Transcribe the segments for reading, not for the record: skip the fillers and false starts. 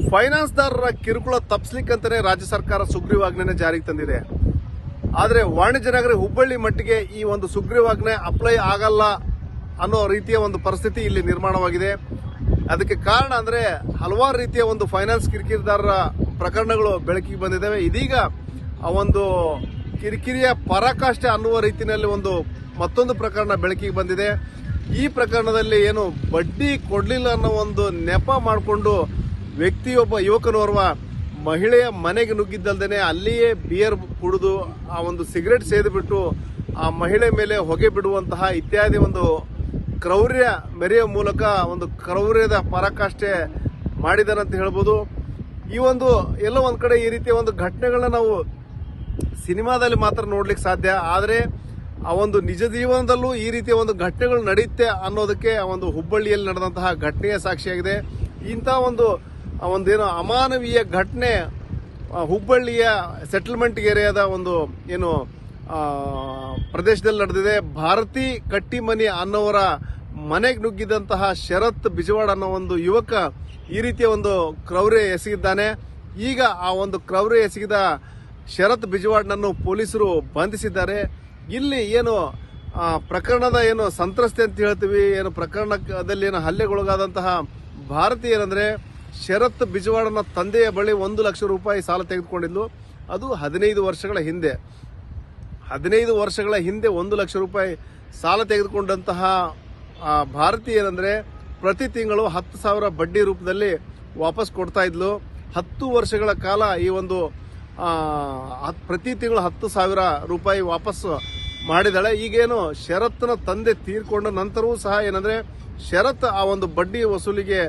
ಫೈನಾನ್ಸ್ದಾರರ ಕಿರುಕುಳ ತಪ್ಪಿಸ್ಲಿಕ್ಕಂತಾನೆ ರಾಜ್ಯ ಸರ್ಕಾರ ಸುಗ್ರೀವಾಜ್ಞೆನ ಜಾರಿಗೆ ತಂದಿದೆ. ಆದರೆ ವಾಣಿಜ್ಯ ನಗರಿ ಹುಬ್ಬಳ್ಳಿ ಮಟ್ಟಿಗೆ ಈ ಒಂದು ಸುಗ್ರೀವಾಜ್ಞೆ ಅಪ್ಲೈ ಆಗಲ್ಲ ಅನ್ನೋ ರೀತಿಯ ಒಂದು ಪರಿಸ್ಥಿತಿ ಇಲ್ಲಿ ನಿರ್ಮಾಣವಾಗಿದೆ. ಅದಕ್ಕೆ ಕಾರಣ ಅಂದ್ರೆ ಹಲವಾರು ರೀತಿಯ ಒಂದು ಫೈನಾನ್ಸ್ ಕಿರಿಕಿರಿದಾರರ ಪ್ರಕರಣಗಳು ಬೆಳಕಿಗೆ ಬಂದಿದ್ದಾವೆ. ಇದೀಗ ಆ ಒಂದು ಕಿರಿಕಿರಿಯ ಪರಾಕಾಷ್ಠೆ ಅನ್ನುವ ರೀತಿಯಲ್ಲಿ ಮತ್ತೊಂದು ಪ್ರಕರಣ ಬೆಳಕಿಗೆ ಬಂದಿದೆ. ಈ ಪ್ರಕರಣದಲ್ಲಿ ಏನು ಬಡ್ಡಿ ಕೊಡ್ಲಿಲ್ಲ ಅನ್ನೋ ಒಂದು ನೆಪ ಮಾಡಿಕೊಂಡು ವ್ಯಕ್ತಿಯೊಬ್ಬ ಯುವಕನೋರ್ವ ಮಹಿಳೆಯ ಮನೆಗೆ ನುಗ್ಗಿದ್ದಲ್ದೇನೆ ಅಲ್ಲಿಯೇ ಬಿಯರ್ ಕುಡಿದು ಆ ಒಂದು ಸಿಗರೆಟ್ ಸೇದಿಬಿಟ್ಟು ಆ ಮಹಿಳೆ ಮೇಲೆ ಹೊಗೆ ಬಿಡುವಂತಹ ಇತ್ಯಾದಿ ಒಂದು ಕ್ರೌರ್ಯ ಮೆರೆಯುವ ಮೂಲಕ ಒಂದು ಕ್ರೌರ್ಯದ ಪರಾಕಾಷ್ಠೆ ಮಾಡಿದಾರಂತ ಹೇಳ್ಬೋದು. ಈ ಒಂದು ಎಲ್ಲೋ ಒಂದ್ ಕಡೆ ಈ ರೀತಿಯ ಒಂದು ಘಟನೆಗಳನ್ನ ನಾವು ಸಿನಿಮಾದಲ್ಲಿ ಮಾತ್ರ ನೋಡ್ಲಿಕ್ಕೆ ಸಾಧ್ಯ. ಆದರೆ ಆ ಒಂದು ನಿಜ ಜೀವನದಲ್ಲೂ ಈ ರೀತಿಯ ಒಂದು ಘಟನೆಗಳು ನಡೆಯುತ್ತೆ ಅನ್ನೋದಕ್ಕೆ ಆ ಒಂದು ಹುಬ್ಬಳ್ಳಿಯಲ್ಲಿ ನಡೆದಂತಹ ಘಟನೆಯ ಸಾಕ್ಷಿಯಾಗಿದೆ. ಇಂತಹ ಒಂದೇನು ಅಮಾನವೀಯ ಘಟನೆ ಹುಬ್ಬಳ್ಳಿಯ ಸೆಟಲ್ಮೆಂಟ್ ಏರಿಯಾದ ಏನು ಪ್ರದೇಶದಲ್ಲಿ ನಡೆದಿದೆ. ಭಾರತಿ ಕಟ್ಟಿಮನಿ ಅನ್ನೋವರ ಮನೆಗೆ ನುಗ್ಗಿದಂತಹ ಶರತ್ ಬಿಜವಾಡ್ ಅನ್ನೋ ಒಂದು ಯುವಕ ಈ ರೀತಿಯ ಒಂದು ಕ್ರೌರ್ಯ ಎಸಗಿದ್ದಾನೆ. ಈಗ ಆ ಒಂದು ಕ್ರೌರ್ಯ ಎಸಗಿದ ಶರತ್ ಬಿಜವಾಡ್ನನ್ನು ಪೊಲೀಸರು ಬಂಧಿಸಿದ್ದಾರೆ. ಇಲ್ಲಿ ಏನು ಪ್ರಕರಣದ ಏನು ಸಂತ್ರಸ್ತೆ ಅಂತ ಹೇಳ್ತೀವಿ, ಏನು ಪ್ರಕರಣದಲ್ಲಿ ಏನು ಹಲ್ಲೆಗೊಳಗಾದಂತಹ ಭಾರತಿ ಏನಂದ್ರೆ ಶರತ್ ಬಿಜವಾಡನ ತಂದೆಯ ಬಳಿ 1 ಲಕ್ಷ ರೂಪಾಯಿ ಸಾಲ ತೆಗೆದುಕೊಂಡಿದ್ಲು. ಅದು 15 ವರ್ಷಗಳ ಹಿಂದೆ 1 ಲಕ್ಷ ರೂಪಾಯಿ ಸಾಲ ತೆಗೆದುಕೊಂಡಂತಹ ಭಾರತಿ ಏನಂದ್ರೆ ಪ್ರತಿ ತಿಂಗಳು 10,000 ಬಡ್ಡಿ ರೂಪದಲ್ಲಿ ವಾಪಸ್ ಕೊಡ್ತಾ ಇದ್ಲು. 10 ವರ್ಷಗಳ ಕಾಲ ಈ ಒಂದು ಪ್ರತಿ ತಿಂಗಳು 10,000 ರೂಪಾಯಿ ವಾಪಸ್ ಮಾಡಿದಾಳೆ. ಈಗೇನು ಶರತ್ನ ತಂದೆ ತೀರ್ಕೊಂಡ ನಂತರವೂ ಸಹ ಏನಂದ್ರೆ ಶರತ್ ಆ ಒಂದು ಬಡ್ಡಿ ವಸೂಲಿಗೆ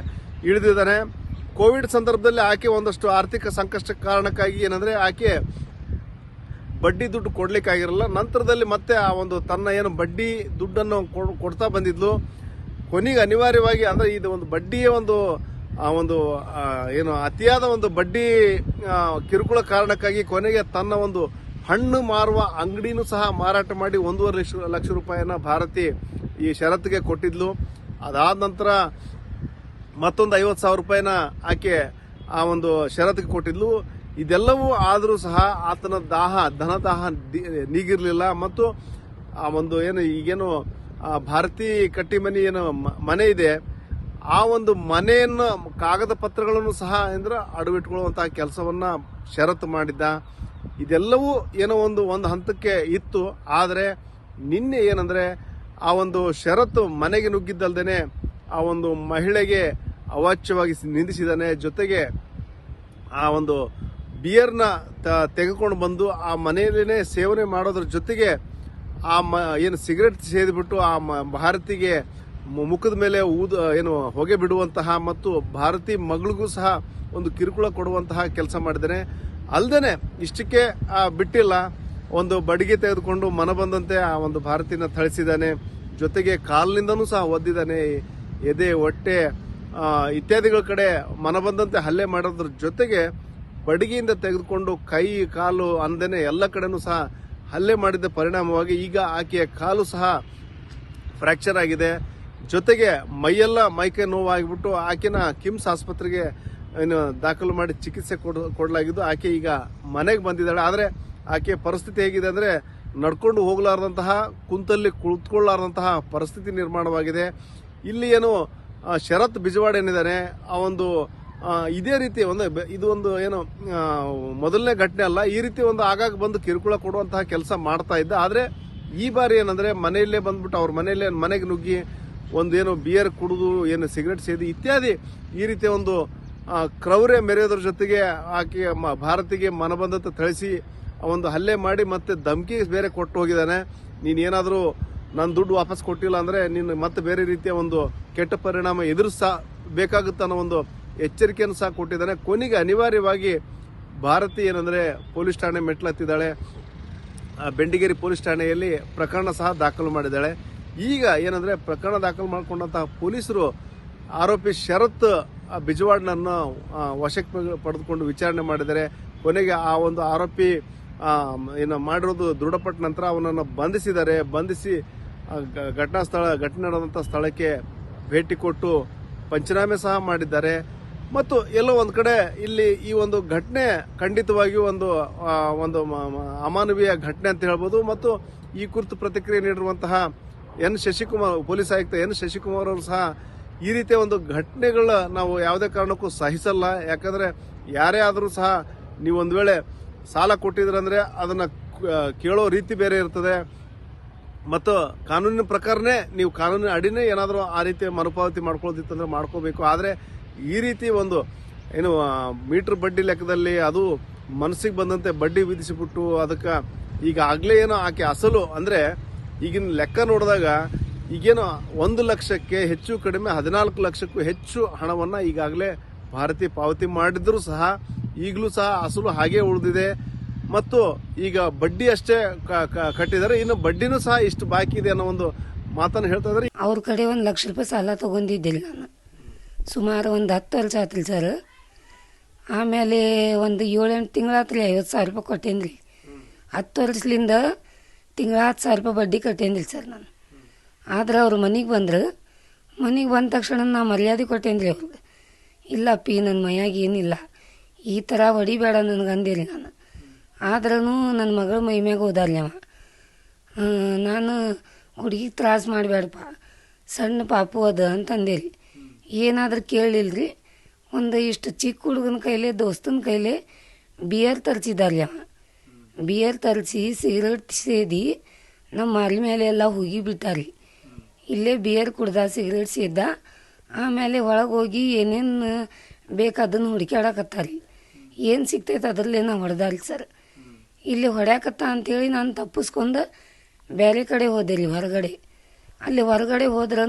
ಇಳಿದಿದ್ದಾನೆ. ಕೋವಿಡ್ ಸಂದರ್ಭದಲ್ಲಿ ಆಕೆ ಒಂದಷ್ಟು ಆರ್ಥಿಕ ಸಂಕಷ್ಟ ಕಾರಣಕ್ಕಾಗಿ ಏನಂದ್ರೆ ಆಕೆ ಬಡ್ಡಿ ದುಡ್ಡು ಕೊಡ್ಲಿಕ್ಕಾಗಿರಲ್ಲ. ನಂತರದಲ್ಲಿ ಮತ್ತೆ ಆ ಒಂದು ತನ್ನ ಏನು ಬಡ್ಡಿ ದುಡ್ಡನ್ನು ಕೊಡ್ತಾ ಬಂದಿದ್ಲು. ಕೊನೆಗೆ ಅನಿವಾರ್ಯವಾಗಿ ಅಂದ್ರೆ ಇದು ಒಂದು ಬಡ್ಡಿಯ ಏನು ಅತಿಯಾದ ಒಂದು ಬಡ್ಡಿ ಕಿರುಕುಳ ಕಾರಣಕ್ಕಾಗಿ ಕೊನೆಗೆ ತನ್ನ ಒಂದು ಹಣ್ಣು ಮಾರುವ ಅಂಗಡಿನೂ ಸಹ ಮಾರಾಟ ಮಾಡಿ 1.5 ಲಕ್ಷ ರೂಪಾಯಿನ ಭಾರತಿ ಈ ಶರತ್ಗೆ ಕೊಟ್ಟಿದ್ಲು. ಅದಾದ ನಂತರ ಮತ್ತೊಂದು 50,000 ರೂಪಾಯಿನ ಆಕೆ ಆ ಒಂದು ಶರತ್ಗೆ ಕೊಟ್ಟಿದ್ಲು. ಇದೆಲ್ಲವೂ ಆದರೂ ಸಹ ಆತನ ಧನದಾಹ ನೀಗಿರ್ಲಿಲ್ಲ. ಮತ್ತು ಆ ಒಂದು ಈಗೇನು ಭಾರತಿ ಕಟ್ಟಿಮನಿ ಏನು ಮನೆ ಇದೆ, ಆ ಒಂದು ಮನೆಯನ್ನ ಕಾಗದ ಪತ್ರಗಳನ್ನು ಸಹ ಅಡವಿಟ್ಕೊಳ್ಳುವಂತಹ ಕೆಲಸವನ್ನ ಶರತ್ ಮಾಡಿದ್ದ. ಇದೆಲ್ಲವೂ ಏನೋ ಒಂದು ಹಂತಕ್ಕೆ ಇತ್ತು. ಆದರೆ ನಿನ್ನೆ ಏನಂದ್ರೆ ಆ ಒಂದು ಶರತ್ ಮನೆಗೆ ನುಗ್ಗಿದ್ದಲ್ದೇನೆ ಆ ಒಂದು ಮಹಿಳೆಗೆ ಅವಾಚ್ಯವಾಗಿ ನಿಂದಿಸಿದಾನೆ. ಜೊತೆಗೆ ಆ ಒಂದು ಬಿಯರ್ನ ತೆಗೆದುಕೊಂಡು ಬಂದು ಆ ಮನೆಯಲ್ಲೇನೆ ಸೇವನೆ ಮಾಡೋದ್ರ ಜೊತೆಗೆ ಏನು ಸಿಗರೆಟ್ ಸೇದಿಬಿಟ್ಟು ಆ ಭಾರತಿಗೆ ಮುಖದ ಮೇಲೆ ಹೊಗೆ ಬಿಡುವಂತಹ ಮತ್ತು ಭಾರತಿ ಮಗಳಿಗೂ ಸಹ ಒಂದು ಕಿರುಕುಳ ಕೊಡುವಂತಹ ಕೆಲಸ ಮಾಡಿದ್ದಾನೆ. ಅಲ್ಲದೇನೆ ಇಷ್ಟಕ್ಕೆ ಬಿಟ್ಟಿಲ್ಲ, ಒಂದು ಬಡಿಗೆ ತೆಗೆದುಕೊಂಡು ಮನ ಬಂದಂತೆ ಆ ಒಂದು ಭಾರತಿನ ಥಳಿಸಿದ್ದಾನೆ. ಜೊತೆಗೆ ಕಾಲಿನಿಂದನೂ ಸಹ ಒದ್ದಿದ್ದಾನೆ. ಎದೆ, ಹೊಟ್ಟೆ ಇತ್ಯಾದಿಗಳ ಕಡೆ ಮನ ಬಂದಂತೆ ಹಲ್ಲೆ ಮಾಡೋದ್ರ ಜೊತೆಗೆ ಬಡಿಗೆಯಿಂದ ತೆಗೆದುಕೊಂಡು ಕೈ, ಕಾಲು ಅಂದೇನೆ ಎಲ್ಲ ಕಡೆನೂ ಸಹ ಹಲ್ಲೆ ಮಾಡಿದ ಪರಿಣಾಮವಾಗಿ ಈಗ ಆಕೆಯ ಕಾಲು ಸಹ ಫ್ರಾಕ್ಚರ್ ಆಗಿದೆ. ಜೊತೆಗೆ ಮೈಯೆಲ್ಲ ಮೈಕೈ ನೋವಾಗಿಬಿಟ್ಟು ಆಕೆನ ಕಿಮ್ಸ್ ಆಸ್ಪತ್ರೆಗೆ ದಾಖಲು ಮಾಡಿ ಚಿಕಿತ್ಸೆ ಕೊಡಲಾಗಿದ್ದು ಆಕೆ ಈಗ ಮನೆಗೆ ಬಂದಿದ್ದಾಳೆ. ಆದರೆ ಆಕೆ ಪರಿಸ್ಥಿತಿ ಹೇಗಿದೆ ಅಂದ್ರೆ ನಡ್ಕೊಂಡು ಹೋಗಲಾರದಂತಹ, ಕುಂತಲ್ಲಿ ಕುಳಿತುಕೊಳ್ಳಾರದಂತಹ ಪರಿಸ್ಥಿತಿ ನಿರ್ಮಾಣವಾಗಿದೆ. ಇಲ್ಲಿ ಏನು ಶರತ್ ಬಿಜವಾಡ್ ಏನಿದ್ದಾನೆ ಆ ಒಂದು ಇದೇ ರೀತಿ ಇದು ಮೊದಲನೇ ಘಟನೆ ಅಲ್ಲ. ಈ ರೀತಿ ಆಗಾಗ ಬಂದು ಕಿರುಕುಳ ಕೊಡುವಂತಹ ಕೆಲಸ ಮಾಡ್ತಾ ಇದ್ದ. ಆದ್ರೆ ಈ ಬಾರಿ ಏನಂದ್ರೆ ಮನೆಯಲ್ಲೇ ಬಂದ್ಬಿಟ್ಟು ಅವ್ರ ಮನೆಗೆ ನುಗ್ಗಿ ಬಿಯರ್ ಕುಡಿದು ಸಿಗರೆಟ್ ಸೇದಿ ಇತ್ಯಾದಿ ಈ ರೀತಿಯ ಕ್ರೌರ್ಯ ಮೆರೆಯೋದ್ರ ಜೊತೆಗೆ ಆಕೆ ಭಾರತಿಗೆ ಮನಬಂದಂತೆ ಥಳಿಸಿ ಹಲ್ಲೆ ಮಾಡಿ ಮತ್ತೆ ಧಮಕಿ ಬೇರೆ ಕೊಟ್ಟು ಹೋಗಿದ್ದಾನೆ. ನೀನೇನಾದ್ರೂ ನನ್ನ ದುಡ್ಡು ವಾಪಸ್ ಕೊಟ್ಟಿಲ್ಲ ಅಂದ್ರೆ ನೀನು ಮತ್ತೆ ಬೇರೆ ರೀತಿಯ ಕೆಟ್ಟ ಪರಿಣಾಮ ಎದುರಿಸಬೇಕಾಗುತ್ತೆ ಅನ್ನೋ ಎಚ್ಚರಿಕೆಯನ್ನು ಸಹ ಕೊಟ್ಟಿದ್ದಾನೆ. ಕೊನೆಗೆ ಅನಿವಾರ್ಯವಾಗಿ ಭಾರತಿ ಏನಂದ್ರೆ ಪೊಲೀಸ್ ಠಾಣೆ ಮೆಟ್ಲತ್ತಿದ್ದಾಳೆ. ಬೆಂಡಿಗೇರಿ ಪೊಲೀಸ್ ಠಾಣೆಯಲ್ಲಿ ಪ್ರಕರಣ ಸಹ ದಾಖಲು ಮಾಡಿದ್ದಾಳೆ. ಈಗ ಏನಂದ್ರೆ ಪ್ರಕರಣ ದಾಖಲು ಮಾಡಿಕೊಂಡಂತಹ ಪೊಲೀಸರು ಆರೋಪಿ ಶರತ್ ಬಿಜವಾಡ್ನನ್ನು ವಶಕ್ಕೆ ಪಡೆದುಕೊಂಡು ವಿಚಾರಣೆ ಮಾಡಿದ್ದಾರೆ. ಕೊನೆಗೆ ಆ ಒಂದು ಆರೋಪಿ ಮಾಡಿರೋದು ದೃಢಪಟ್ಟ ನಂತರ ಅವನನ್ನು ಬಂಧಿಸಿದ್ದಾರೆ. ಬಂಧಿಸಿ ಘಟನೆ ನಡೆದಂತಹ ಸ್ಥಳಕ್ಕೆ ಭೇಟಿ ಕೊಟ್ಟು ಪಂಚನಾಮೆ ಸಹ ಮಾಡಿದ್ದಾರೆ. ಮತ್ತು ಎಲ್ಲೋ ಒಂದು ಕಡೆ ಇಲ್ಲಿ ಈ ಒಂದು ಘಟನೆ ಖಂಡಿತವಾಗಿಯೂ ಒಂದು ಅಮಾನವೀಯ ಘಟನೆ ಅಂತ ಹೇಳ್ಬೋದು. ಮತ್ತು ಈ ಕುರಿತು ಪ್ರತಿಕ್ರಿಯೆ ನೀಡಿರುವಂತಹ ಶಶಿಕುಮಾರ್, ಪೊಲೀಸ್ ಆಯುಕ್ತ ಶಶಿಕುಮಾರ್ ಅವರು ಸಹ ಈ ರೀತಿಯ ಒಂದು ಘಟನೆಗಳ ನಾವು ಯಾವುದೇ ಕಾರಣಕ್ಕೂ ಸಹಿಸಲ್ಲ. ಯಾಕಂದ್ರೆ ಯಾರೇ ಆದರೂ ಸಹ ನೀವು ಒಂದು ವೇಳೆ ಸಾಲ ಕೊಟ್ಟಿದ್ರಂದ್ರೆ ಅದನ್ನ ಕೇಳೋ ರೀತಿ ಬೇರೆ ಇರ್ತದೆ ಮತ್ತು ಕಾನೂನಿನ ಪ್ರಕಾರನೇ ನೀವು ಕಾನೂನಿನ ಅಡಿನೇ ಏನಾದರೂ ಆ ರೀತಿ ಮರುಪಾವತಿ ಮಾಡ್ಕೊಳ್ತಿತ್ತಂದ್ರೆ ಮಾಡ್ಕೋಬೇಕು. ಆದರೆ ಈ ರೀತಿ ಒಂದು ಏನು ಮೀಟರ್ ಬಡ್ಡಿ ಲೆಕ್ಕದಲ್ಲಿ ಅದು ಮನಸ್ಸಿಗೆ ಬಂದಂತೆ ಬಡ್ಡಿ ವಿಧಿಸಿಬಿಟ್ಟು ಅದಕ್ಕೆ ಈಗಾಗಲೇ ಏನೋ ಆಕೆ ಅಸಲು ಅಂದ್ರೆ ಈಗಿನ ಲೆಕ್ಕ ನೋಡಿದಾಗ ಈಗೇನು 1 ಲಕ್ಷಕ್ಕೆ ಹೆಚ್ಚು ಕಡಿಮೆ 14 ಲಕ್ಷಕ್ಕೂ ಹೆಚ್ಚು ಹಣವನ್ನ ಈಗಾಗಲೇ ಭಾರತಿ ಪಾವತಿ ಮಾಡಿದ್ರು ಸಹ ಈಗಲೂ ಸಹ ಅಸಲು ಹಾಗೆ ಉಳಿದಿದೆ ಮತ್ತು ಈಗ ಬಡ್ಡಿ ಅಷ್ಟೇ ಕಟ್ಟಿದ್ದಾರೆ, ಇನ್ನು ಬಡ್ಡಿನೂ ಸಹ ಇಷ್ಟು ಬಾಕಿ ಇದೆ ಅನ್ನೋ ಒಂದು ಮಾತನ್ನು ಹೇಳ್ತಾ ಇದ್ದಾರೆ. ಅವ್ರ ಕಡೆ 1 ಲಕ್ಷ ರೂಪಾಯಿ ಸಾಲ ತಗೊಂಡಿದ್ದಿಲ್ಲ ನಾನು, ಸುಮಾರು ಒಂದು 10 ವರ್ಷ ಆತ್ರಿ ಸರ್. ಆಮೇಲೆ ಒಂದು 7-8 ತಿಂಗಳಾತ್ರಿ 50,000 ರೂಪಾಯಿ ಕೊಟ್ಟೇನ್ರಿ. 10 ವರ್ಷದಿಂದ ತಿಂಗಳ 10,000 ರೂಪಾಯಿ ಬಡ್ಡಿ ಕಟ್ಟೇನ್ರಿ ಸರ್ ನಾನು. ಆದ್ರೆ ಅವ್ರು ಮನೆಗೆ ಬಂದ್ರೆ ಮನೆಗೆ ಬಂದ ತಕ್ಷಣ ನಾ ಮರ್ಯಾದೆ ಕೊಟ್ಟೇನ್ರಿ ಅವ್ರಿಗೆ. ಇಲ್ಲ ಅಪ್ಪಿ ನನ್ನ ಮೈಯಾಗ ಏನಿಲ್ಲ, ಈ ಥರ ಹೊಡಿಬೇಡ ನನಗೆ ಅಂದಿರಿ ನಾನು. ಆದ್ರೂ ನನ್ನ ಮಗಳ ಮೈ ಮ್ಯಾಗ ಹೋದಾರ್ಲಿ ಅವ. ನಾನು ಹುಡುಗಿಗೆ ತ್ರಾಸ ಮಾಡಬೇಡಪ್ಪ, ಸಣ್ಣ ಪಾಪು ಅದ ಅಂತಂದೇರಿ. ಏನಾದ್ರೂ ಕೇಳಲಿಲ್ರಿ. ಒಂದು ಇಷ್ಟು ಚಿಕ್ಕ ಹುಡುಗನ ಕೈಲೇ ದೋಸ್ತನ ಕೈಲೇ ಬಿಯರ್ ತರಿಸಿದಾರ್ಲಿ ಅವ. ಬಿಯರ್ ತರಿಸಿ ಸಿಗರೇಟ್ ಸೇದಿ ನಮ್ಮ ಮಾರಿ ಮೇಲೆ ಎಲ್ಲ ಹೋಗಿ ಬಿಟ್ಟಾರ್ರಿ. ಇಲ್ಲೇ ಬಿಯರ್ ಕುಡ್ದ, ಸಿಗರೇಟ್ ಸೇದ್ದ. ಆಮೇಲೆ ಒಳಗೆ ಹೋಗಿ ಏನೇನು ಬೇಕು ಅದನ್ನು ಹುಡುಕ್ಯಾಡಕತ್ತಾರಿ. ಏನು ಸಿಗ್ತೈತೆ ಅದರಲ್ಲೇ ನಾವು ಹೊಡೆದಾರಿ ಸರ್. ಇಲ್ಲಿ ಹೊಡ್ಯಾಕತ್ತ ಅಂತೇಳಿ ನಾನು ತಪ್ಪಿಸ್ಕೊಂಡು ಬೇರೆ ಕಡೆ ಹೋದೆ ರೀ ಹೊರಗಡೆ. ಅಲ್ಲಿ ಹೊರಗಡೆ ಹೋದ್ರೂ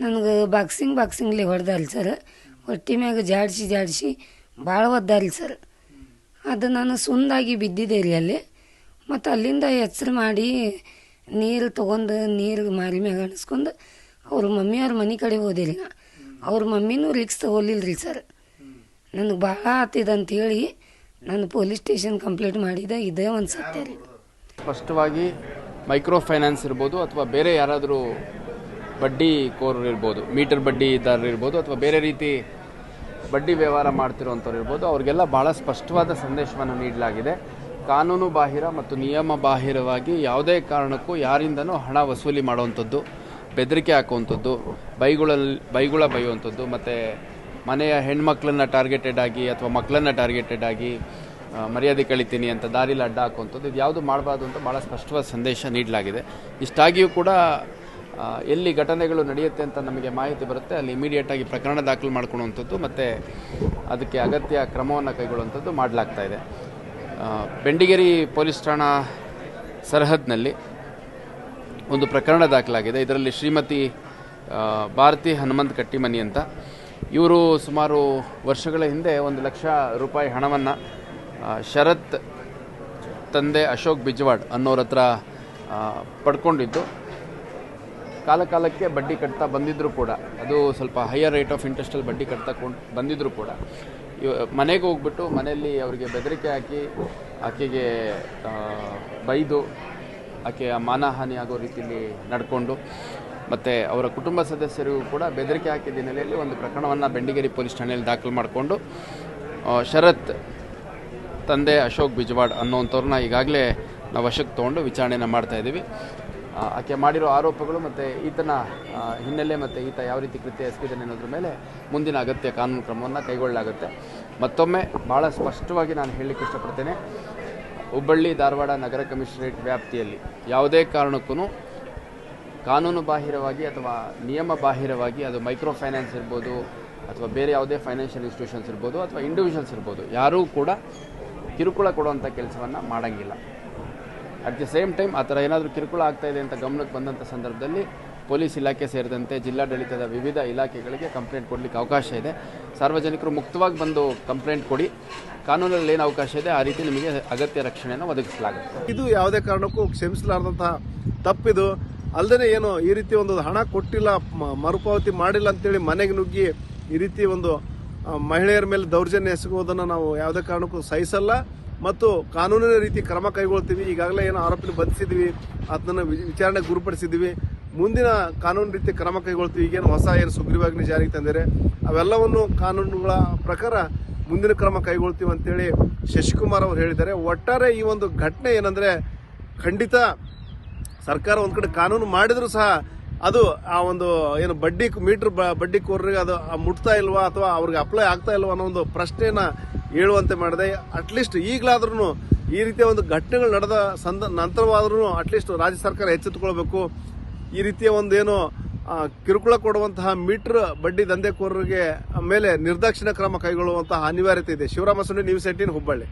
ನನಗೆ ಬಾಕ್ಸಿಂಗ್ಲಿ ಹೊಡೆದಾರಿ ಸರ್. ಹೊಟ್ಟೆ ಮ್ಯಾಗ ಜಾಡಿಸಿ ಭಾಳ ಒದ್ದಾರಿ ಸರ್. ಅದು ನಾನು ಸುಂದಾಗಿ ಬಿದ್ದಿದ್ದೆ ರೀ ಅಲ್ಲಿ. ಮತ್ತು ಅಲ್ಲಿಂದ ಎಚ್ಚರ ಮಾಡಿ ನೀರು ತೊಗೊಂಡು ನೀರು ಮಾರಿ ಮ್ಯಾಗ ಅಣಿಸ್ಕೊಂಡು ಅವ್ರ ಮಮ್ಮಿಯವ್ರ ಮನೆ ಕಡೆ ಹೋದೆ ರೀ. ಅವ್ರ ಮಮ್ಮಿನೂ ರಿಕ್ಸ್ ತಗೊಲಿಲ್ಲ ರೀ ಸರ್. ನನಗೆ ಭಾಳ ಆತಿದೆ ಅಂತೇಳಿ ನಾನು ಪೊಲೀಸ್ ಸ್ಟೇಷನ್ ಕಂಪ್ಲೇಂಟ್ ಮಾಡಿದೆ. ಇದೇ ಒಂದು ಸತ್ಯ ರೀ. ಸ್ಪಷ್ಟವಾಗಿ ಮೈಕ್ರೋ ಫೈನಾನ್ಸ್ ಇರ್ಬೋದು ಅಥವಾ ಬೇರೆ ಯಾರಾದರೂ ಬಡ್ಡಿ ಕೋರರು ಇರ್ಬೋದು, ಮೀಟರ್ ಬಡ್ಡಿದಾರರು ಇರ್ಬೋದು ಅಥವಾ ಬೇರೆ ರೀತಿ ಬಡ್ಡಿ ವ್ಯವಹಾರ ಮಾಡ್ತಿರೋವಂಥವ್ರು ಇರ್ಬೋದು, ಅವ್ರಿಗೆಲ್ಲ ಭಾಳ ಸ್ಪಷ್ಟವಾದ ಸಂದೇಶವನ್ನು ನೀಡಲಾಗಿದೆ. ಕಾನೂನು ಬಾಹಿರ ಮತ್ತು ನಿಯಮ ಬಾಹಿರವಾಗಿ ಯಾವುದೇ ಕಾರಣಕ್ಕೂ ಯಾರಿಂದನೂ ಹಣ ವಸೂಲಿ ಮಾಡುವಂಥದ್ದು, ಬೆದರಿಕೆ ಹಾಕುವಂಥದ್ದು, ಬೈಗುಳ ಬೈಯುವಂಥದ್ದು ಮತ್ತು ಮನೆಯ ಹೆಣ್ಮಕ್ಳನ್ನ ಟಾರ್ಗೆಟೆಡ್ ಆಗಿ ಅಥವಾ ಮಕ್ಕಳನ್ನ ಟಾರ್ಗೆಟೆಡ್ ಆಗಿ ಮರ್ಯಾದೆ ಕಳಿತೀನಿ ಅಂತ ದಾರಿಲಿ ಅಡ್ಡ ಹಾಕುವಂಥದ್ದು, ಇದು ಯಾವುದು ಮಾಡಬಾರ್ದು ಅಂತ ಭಾಳ ಸ್ಪಷ್ಟವಾದ ಸಂದೇಶ ನೀಡಲಾಗಿದೆ. ಇಷ್ಟಾಗಿಯೂ ಕೂಡ ಎಲ್ಲಿ ಘಟನೆಗಳು ನಡೆಯುತ್ತೆ ಅಂತ ನಮಗೆ ಮಾಹಿತಿ ಬರುತ್ತೆ ಅಲ್ಲಿ ಇಮಿಡಿಯೇಟಾಗಿ ಪ್ರಕರಣ ದಾಖಲು ಮಾಡ್ಕೊಳ್ಳುವಂಥದ್ದು ಮತ್ತು ಅದಕ್ಕೆ ಅಗತ್ಯ ಕ್ರಮವನ್ನು ಕೈಗೊಳ್ಳುವಂಥದ್ದು ಮಾಡಲಾಗ್ತಾ ಇದೆ. ಬೆಂಡಿಗೇರಿ ಪೊಲೀಸ್ ಠಾಣಾ ಸರಹದ್ನಲ್ಲಿ ಒಂದು ಪ್ರಕರಣ ದಾಖಲಾಗಿದೆ. ಇದರಲ್ಲಿ ಶ್ರೀಮತಿ ಭಾರತಿ ಹನುಮಂತ್ ಕಟ್ಟಿಮನಿ ಅಂತ ಇವರು ಸುಮಾರು ವರ್ಷಗಳ ಹಿಂದೆ 1 ಲಕ್ಷ ರೂಪಾಯಿ ಹಣವನ್ನು ಶರತ್ ತಂದೆ ಅಶೋಕ್ ಬಿಜ್ವಾಡ್ ಅನ್ನೋರ ಹತ್ರ ಪಡ್ಕೊಂಡಿದ್ದು, ಕಾಲಕ್ಕೆ ಬಡ್ಡಿ ಕಟ್ತಾ ಬಂದಿದ್ದರೂ ಕೂಡ, ಅದು ಸ್ವಲ್ಪ ಹೈಯರ್ ರೇಟ್ ಆಫ್ ಇಂಟ್ರೆಸ್ಟಲ್ಲಿ ಬಡ್ಡಿ ಕಟ್ತಾ ಬಂದಿದ್ದರೂ ಕೂಡ ಮನೆಗೆ ಹೋಗ್ಬಿಟ್ಟು ಮನೆಯಲ್ಲಿ ಅವರಿಗೆ ಬೆದರಿಕೆ ಹಾಕಿ ಆಕೆಗೆ ಬೈದು ಆಕೆಯ ಮಾನಹಾನಿ ಆಗೋ ರೀತಿಯಲ್ಲಿ ನಡ್ಕೊಂಡು ಮತ್ತು ಅವರ ಕುಟುಂಬ ಸದಸ್ಯರಿಗೂ ಕೂಡ ಬೆದರಿಕೆ ಹಾಕಿದ ಹಿನ್ನೆಲೆಯಲ್ಲಿ ಒಂದು ಪ್ರಕರಣವನ್ನು ಬೆಂಡಿಗೇರಿ ಪೊಲೀಸ್ ಠಾಣೆಯಲ್ಲಿ ದಾಖಲು ಮಾಡಿಕೊಂಡು ಶರತ್ ತಂದೆ ಅಶೋಕ್ ಬಿಜ್ವಾಡ್ ಅನ್ನೋವಂಥವ್ರನ್ನ ಈಗಾಗಲೇ ನಾವು ವಶಕ್ಕೆ ತೊಗೊಂಡು ವಿಚಾರಣೆಯನ್ನು ಮಾಡ್ತಾಯಿದ್ದೀವಿ. ಆಕೆ ಮಾಡಿರೋ ಆರೋಪಗಳು ಮತ್ತು ಈತನ ಹಿನ್ನೆಲೆ ಮತ್ತು ಈತ ಯಾವ ರೀತಿ ಕೃತ್ಯ ಎಸಗಿದ್ದಾನೆ ಅನ್ನೋದ್ರ ಮೇಲೆ ಮುಂದಿನ ಅಗತ್ಯ ಕಾನೂನು ಕ್ರಮವನ್ನು ಕೈಗೊಳ್ಳಲಾಗುತ್ತೆ. ಮತ್ತೊಮ್ಮೆ ಭಾಳ ಸ್ಪಷ್ಟವಾಗಿ ನಾನು ಹೇಳಲಿಕ್ಕೆ ಇಷ್ಟಪಡ್ತೇನೆ, ಹುಬ್ಬಳ್ಳಿ ಧಾರವಾಡ ನಗರ ಕಮಿಷನರೇಟ್ ವ್ಯಾಪ್ತಿಯಲ್ಲಿ ಯಾವುದೇ ಕಾರಣಕ್ಕೂ ಕಾನೂನು ಬಾಹಿರವಾಗಿ ಅಥವಾ ನಿಯಮ ಬಾಹಿರವಾಗಿ, ಅದು ಮೈಕ್ರೋ ಫೈನಾನ್ಸ್ ಇರ್ಬೋದು ಅಥವಾ ಬೇರೆ ಯಾವುದೇ ಫೈನಾನ್ಷಿಯಲ್ ಇನ್ಸ್ಟಿಟ್ಯೂಷನ್ಸ್ ಇರ್ಬೋದು ಅಥವಾ ಇಂಡಿವಿಜುವಲ್ಸ್ ಇರ್ಬೋದು, ಯಾರೂ ಕೂಡ ಕಿರುಕುಳ ಕೊಡುವಂಥ ಕೆಲಸವನ್ನು ಮಾಡೋಂಗಿಲ್ಲ. ಅಟ್ ದಿ ಸೇಮ್ ಟೈಮ್ ಆ ಥರ ಏನಾದರೂ ಕಿರುಕುಳ ಆಗ್ತಾಯಿದೆ ಅಂತ ಗಮನಕ್ಕೆ ಬಂದಂಥ ಸಂದರ್ಭದಲ್ಲಿ ಪೊಲೀಸ್ ಇಲಾಖೆ ಸೇರಿದಂತೆ ಜಿಲ್ಲಾಡಳಿತದ ವಿವಿಧ ಇಲಾಖೆಗಳಿಗೆ ಕಂಪ್ಲೇಂಟ್ ಕೊಡಲಿಕ್ಕೆ ಅವಕಾಶ ಇದೆ. ಸಾರ್ವಜನಿಕರು ಮುಕ್ತವಾಗಿ ಬಂದು ಕಂಪ್ಲೇಂಟ್ ಕೊಡಿ, ಕಾನೂನಲ್ಲಿ ಏನು ಅವಕಾಶ ಇದೆ ಆ ರೀತಿ ನಿಮಗೆ ಅಗತ್ಯ ರಕ್ಷಣೆಯನ್ನು ಒದಗಿಸಲಾಗುತ್ತೆ. ಇದು ಯಾವುದೇ ಕಾರಣಕ್ಕೂ ಕ್ಷಮಿಸಲಾರದಂತಹ ತಪ್ಪಿದು. ಅಲ್ಲದೆ ಏನು ಈ ರೀತಿ ಒಂದು ಹಣ ಕೊಟ್ಟಿಲ್ಲ, ಮರುಪಾವತಿ ಮಾಡಿಲ್ಲ ಅಂತೇಳಿ ಮನೆಗೆ ನುಗ್ಗಿ ಈ ರೀತಿ ಒಂದು ಮಹಿಳೆಯರ ಮೇಲೆ ದೌರ್ಜನ್ಯ ಎಸಗುವುದನ್ನು ನಾವು ಯಾವುದೇ ಕಾರಣಕ್ಕೂ ಸಹಿಸಲ್ಲ ಮತ್ತು ಕಾನೂನಿನ ರೀತಿ ಕ್ರಮ ಕೈಗೊಳ್ತೀವಿ. ಈಗಾಗಲೇ ಏನು ಆರೋಪಿನ ಬಂಧಿಸಿದ್ವಿ, ಅದನ್ನು ವಿಚಾರಣೆಗೆ ಗುರುಪಡಿಸಿದ್ವಿ ಮುಂದಿನ ಕಾನೂನು ರೀತಿ ಕ್ರಮ ಕೈಗೊಳ್ತೀವಿ. ಈಗೇನು ಹೊಸ ಏನು ಸುಗ್ರೀವಾಜ್ಞೆ ಜಾರಿಗೆ ತಂದಿದ್ದಾರೆ ಅವೆಲ್ಲವನ್ನು ಕಾನೂನುಗಳ ಪ್ರಕಾರ ಮುಂದಿನ ಕ್ರಮ ಕೈಗೊಳ್ತೀವಿ ಅಂತೇಳಿ ಶಶಿಕುಮಾರ್ ಅವರು ಹೇಳಿದ್ದಾರೆ. ಒಟ್ಟಾರೆ ಈ ಒಂದು ಘಟನೆ ಏನಂದ್ರೆ ಖಂಡಿತ ಸರ್ಕಾರ ಒಂದ್ ಕಡೆ ಕಾನೂನು ಮಾಡಿದ್ರು ಸಹ ಅದು ಆ ಒಂದು ಏನು ಮೀಟರ್ ಬಡ್ಡಿಕೋರರಿಗೆ ಅದು ಮುಟ್ತಾ ಇಲ್ವಾ ಅಥವಾ ಅವ್ರಿಗೆ ಅಪ್ಲೈ ಆಗ್ತಾ ಇಲ್ವಾ ಅನ್ನೋ ಒಂದು ಪ್ರಶ್ನೆಯನ್ನ ಹೇಳುವಂತೆ ಮಾಡಿದೆ. ಅಟ್ಲೀಸ್ಟ್ ಈಗಲಾದ್ರೂ ಈ ರೀತಿಯ ಒಂದು ಘಟನೆಗಳು ನಡೆದ ನಂತರವಾದ್ರೂ ಅಟ್ಲೀಸ್ಟ್ ರಾಜ್ಯ ಸರ್ಕಾರ ಎಚ್ಚೆತ್ತುಕೊಳ್ಬೇಕು. ಈ ರೀತಿಯ ಒಂದು ಏನು ಕಿರುಕುಳ ಕೊಡುವಂತಹ ಮೀಟರ್ ಬಡ್ಡಿ ದಂಧೆಕೋರರಿಗೆ ಮೇಲೆ ನಿರ್ದಾಕ್ಷಿಣ್ಯ ಕ್ರಮ ಕೈಗೊಳ್ಳುವಂತಹ ಅನಿವಾರ್ಯತೆ ಇದೆ. ಶಿವರಾಮ ಸುಂಡಿ, ನ್ಯೂಸ್ 18 ಹುಬ್ಬಳ್ಳಿ.